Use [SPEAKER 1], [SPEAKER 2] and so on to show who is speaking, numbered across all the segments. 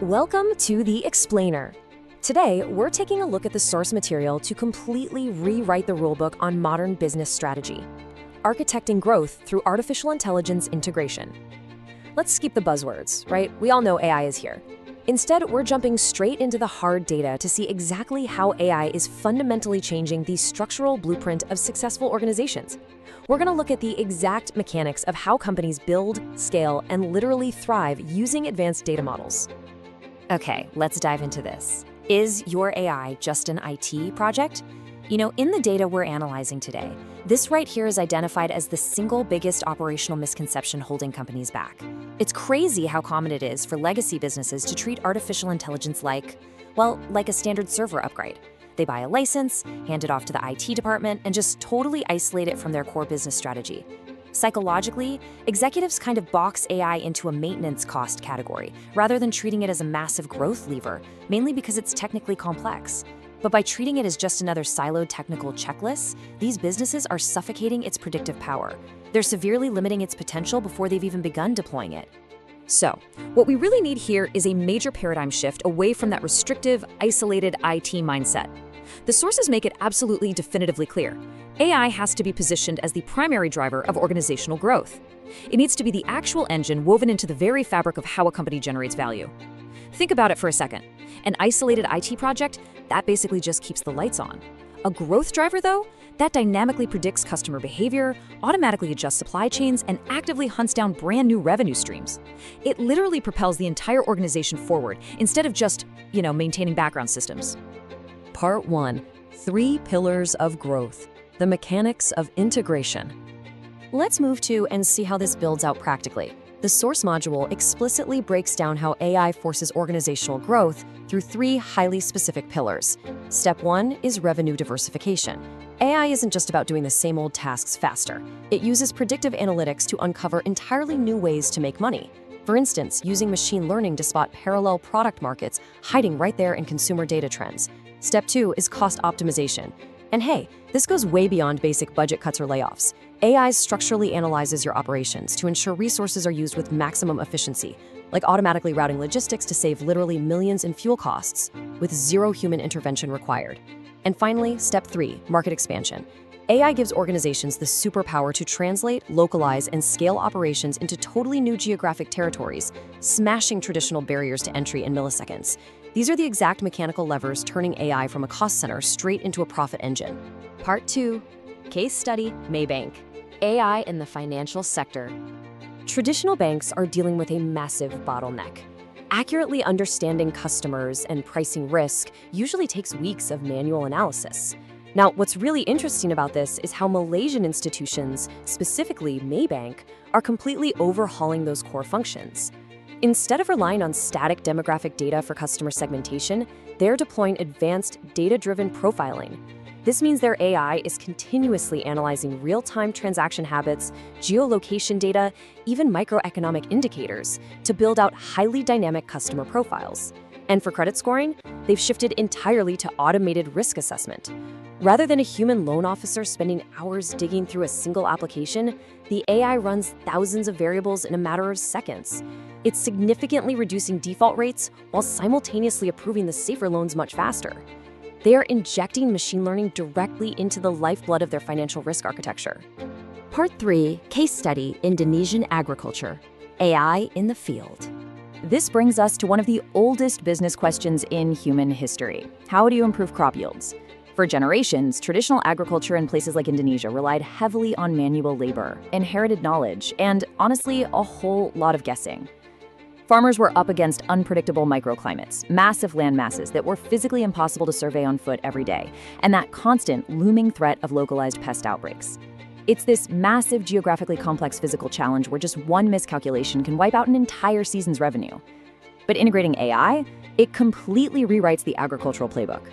[SPEAKER 1] Welcome to The Explainer. Today, we're taking a look at the source material to completely rewrite the rulebook on modern business strategy, architecting growth through artificial intelligence integration. Let's skip the buzzwords, right? We all know AI is here. Instead, we're jumping straight into the hard data to see exactly how AI is fundamentally changing the structural blueprint of successful organizations. We're going to look at the exact mechanics of how companies build, scale, and literally thrive using advanced data models. Okay, let's dive into this. Is your AI just an IT project? In the data we're analyzing today, this right here is identified as the single biggest operational misconception holding companies back. It's crazy how common it is for legacy businesses to treat artificial intelligence like a standard server upgrade. They buy a license, hand it off to the IT department, and just totally isolate it from their core business strategy. Psychologically, executives kind of box AI into a maintenance cost category, rather than treating it as a massive growth lever, mainly because it's technically complex. But by treating it as just another siloed technical checklist, these businesses are suffocating its predictive power. They're severely limiting its potential before they've even begun deploying it. So, what we really need here is a major paradigm shift away from that restrictive, isolated IT mindset. The sources make it absolutely definitively clear. AI has to be positioned as the primary driver of organizational growth. It needs to be the actual engine woven into the very fabric of how a company generates value. Think about it for a second. An isolated IT project, that basically just keeps the lights on. A growth driver, though, that dynamically predicts customer behavior, automatically adjusts supply chains, and actively hunts down brand new revenue streams. It literally propels the entire organization forward instead of just, maintaining background systems. Part 1. 3 Pillars of Growth. The Mechanics of Integration. Let's move to and see how this builds out practically. The source module explicitly breaks down how AI forces organizational growth through 3 highly specific pillars. Step 1 is revenue diversification. AI isn't just about doing the same old tasks faster. It uses predictive analytics to uncover entirely new ways to make money. For instance, using machine learning to spot parallel product markets hiding right there in consumer data trends. Step 2 is cost optimization. And hey, this goes way beyond basic budget cuts or layoffs. AI structurally analyzes your operations to ensure resources are used with maximum efficiency, like automatically routing logistics to save literally millions in fuel costs, with zero human intervention required. And finally, step 3, market expansion. AI gives organizations the superpower to translate, localize, and scale operations into totally new geographic territories, smashing traditional barriers to entry in milliseconds. These are the exact mechanical levers turning AI from a cost center straight into a profit engine. Part 2, Case Study, Maybank. AI in the financial sector. Traditional banks are dealing with a massive bottleneck. Accurately understanding customers and pricing risk usually takes weeks of manual analysis. Now, what's really interesting about this is how Malaysian institutions, specifically Maybank, are completely overhauling those core functions. Instead of relying on static demographic data for customer segmentation, they're deploying advanced data-driven profiling. This means their AI is continuously analyzing real-time transaction habits, geolocation data, even microeconomic indicators to build out highly dynamic customer profiles. And for credit scoring, they've shifted entirely to automated risk assessment. Rather than a human loan officer spending hours digging through a single application, the AI runs thousands of variables in a matter of seconds. It's significantly reducing default rates while simultaneously approving the safer loans much faster. They are injecting machine learning directly into the lifeblood of their financial risk architecture. Part 3, Case Study, Indonesian Agriculture. AI in the Field. This brings us to one of the oldest business questions in human history. How do you improve crop yields? For generations, traditional agriculture in places like Indonesia relied heavily on manual labor, inherited knowledge, and honestly, a whole lot of guessing. Farmers were up against unpredictable microclimates, massive land masses that were physically impossible to survey on foot every day, and that constant looming threat of localized pest outbreaks. It's this massive geographically complex physical challenge where just one miscalculation can wipe out an entire season's revenue. But integrating AI, it completely rewrites the agricultural playbook.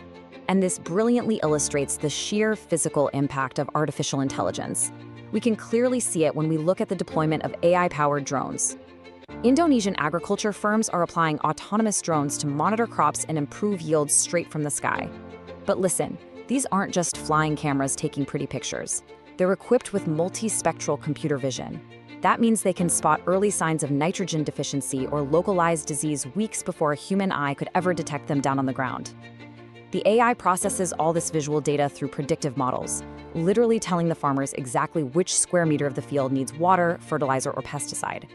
[SPEAKER 1] And this brilliantly illustrates the sheer physical impact of artificial intelligence. We can clearly see it when we look at the deployment of AI-powered drones. Indonesian agriculture firms are applying autonomous drones to monitor crops and improve yields straight from the sky. But listen, these aren't just flying cameras taking pretty pictures. They're equipped with multispectral computer vision.
[SPEAKER 2] That means they can spot early signs of nitrogen deficiency or localized disease weeks before a human eye could ever detect them down on the ground. The AI processes all this visual data through predictive models, literally telling the farmers exactly which square meter of the field needs water, fertilizer, or pesticide.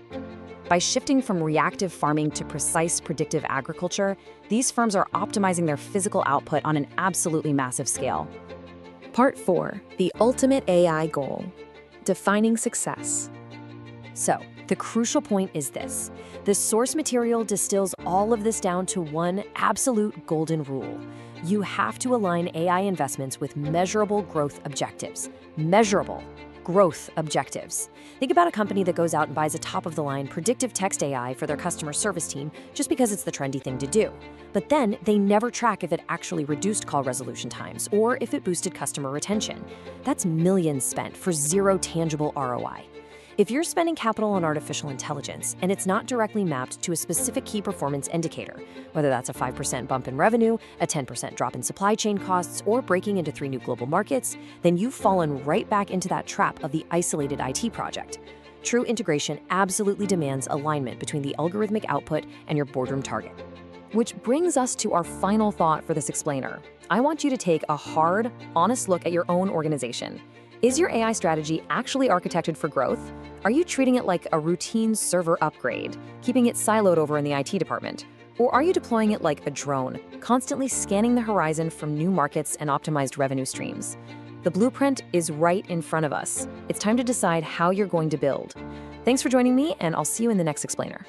[SPEAKER 2] By shifting from reactive farming to precise predictive agriculture, these firms are optimizing their physical output on an absolutely massive scale.
[SPEAKER 1] Part 4. The ultimate AI goal. Defining success. So, the crucial point is this. The source material distills all of this down to one absolute golden rule. You have to align AI investments with measurable growth objectives. Measurable growth objectives. Think about a company that goes out and buys a top-of-the-line predictive text AI for their customer service team just because it's the trendy thing to do. But then they never track if it actually reduced call resolution times or if it boosted customer retention. That's millions spent for zero tangible ROI. If you're spending capital on artificial intelligence and it's not directly mapped to a specific key performance indicator, whether that's a 5% bump in revenue, a 10% drop in supply chain costs, or breaking into 3 new global markets, then you've fallen right back into that trap of the isolated IT project. True integration absolutely demands alignment between the algorithmic output and your boardroom target. Which brings us to our final thought for this explainer. I want you to take a hard, honest look at your own organization. Is your AI strategy actually architected for growth? Are you treating it like a routine server upgrade, keeping it siloed over in the IT department? Or are you deploying it like a drone, constantly scanning the horizon from new markets and optimized revenue streams? The blueprint is right in front of us. It's time to decide how you're going to build. Thanks for joining me, and I'll see you in the next explainer.